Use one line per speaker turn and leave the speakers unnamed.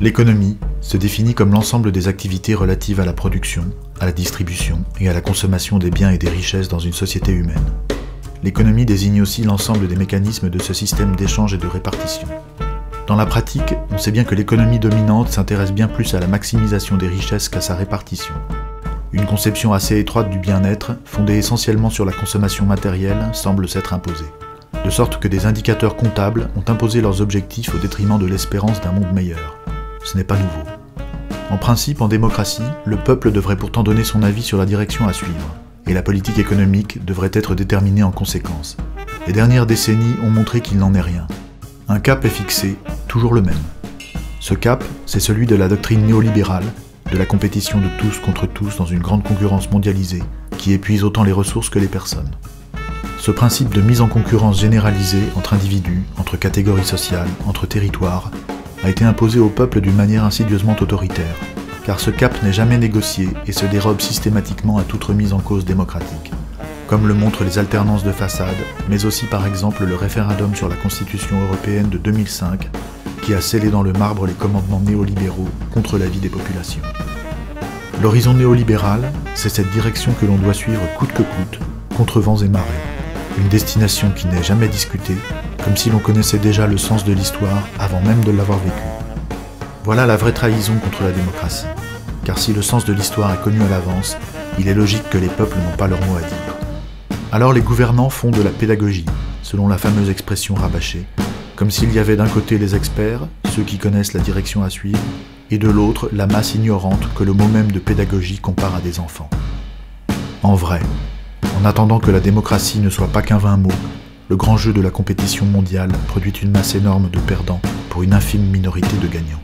L'économie se définit comme l'ensemble des activités relatives à la production, à la distribution et à la consommation des biens et des richesses dans une société humaine. L'économie désigne aussi l'ensemble des mécanismes de ce système d'échange et de répartition. Dans la pratique, on sait bien que l'économie dominante s'intéresse bien plus à la maximisation des richesses qu'à sa répartition. Une conception assez étroite du bien-être, fondée essentiellement sur la consommation matérielle, semble s'être imposée. De sorte que des indicateurs comptables ont imposé leurs objectifs au détriment de l'espérance d'un monde meilleur. Ce n'est pas nouveau. En principe, en démocratie, le peuple devrait pourtant donner son avis sur la direction à suivre, et la politique économique devrait être déterminée en conséquence. Les dernières décennies ont montré qu'il n'en est rien. Un cap est fixé, toujours le même. Ce cap, c'est celui de la doctrine néolibérale, de la compétition de tous contre tous dans une grande concurrence mondialisée, qui épuise autant les ressources que les personnes. Ce principe de mise en concurrence généralisée entre individus, entre catégories sociales, entre territoires, a été imposé au peuple d'une manière insidieusement autoritaire, car ce cap n'est jamais négocié et se dérobe systématiquement à toute remise en cause démocratique, comme le montrent les alternances de façade, mais aussi par exemple le référendum sur la Constitution européenne de 2005, qui a scellé dans le marbre les commandements néolibéraux contre l'avis des populations. L'horizon néolibéral, c'est cette direction que l'on doit suivre coûte que coûte, contre vents et marées. Une destination qui n'est jamais discutée, comme si l'on connaissait déjà le sens de l'histoire avant même de l'avoir vécue. Voilà la vraie trahison contre la démocratie, car si le sens de l'histoire est connu à l'avance, il est logique que les peuples n'ont pas leur mot à dire. Alors les gouvernants font de la pédagogie, selon la fameuse expression rabâchée, comme s'il y avait d'un côté les experts, ceux qui connaissent la direction à suivre, et de l'autre la masse ignorante que le mot même de pédagogie compare à des enfants. En vrai, en attendant que la démocratie ne soit pas qu'un vain mot, le grand jeu de la compétition mondiale produit une masse énorme de perdants pour une infime minorité de gagnants.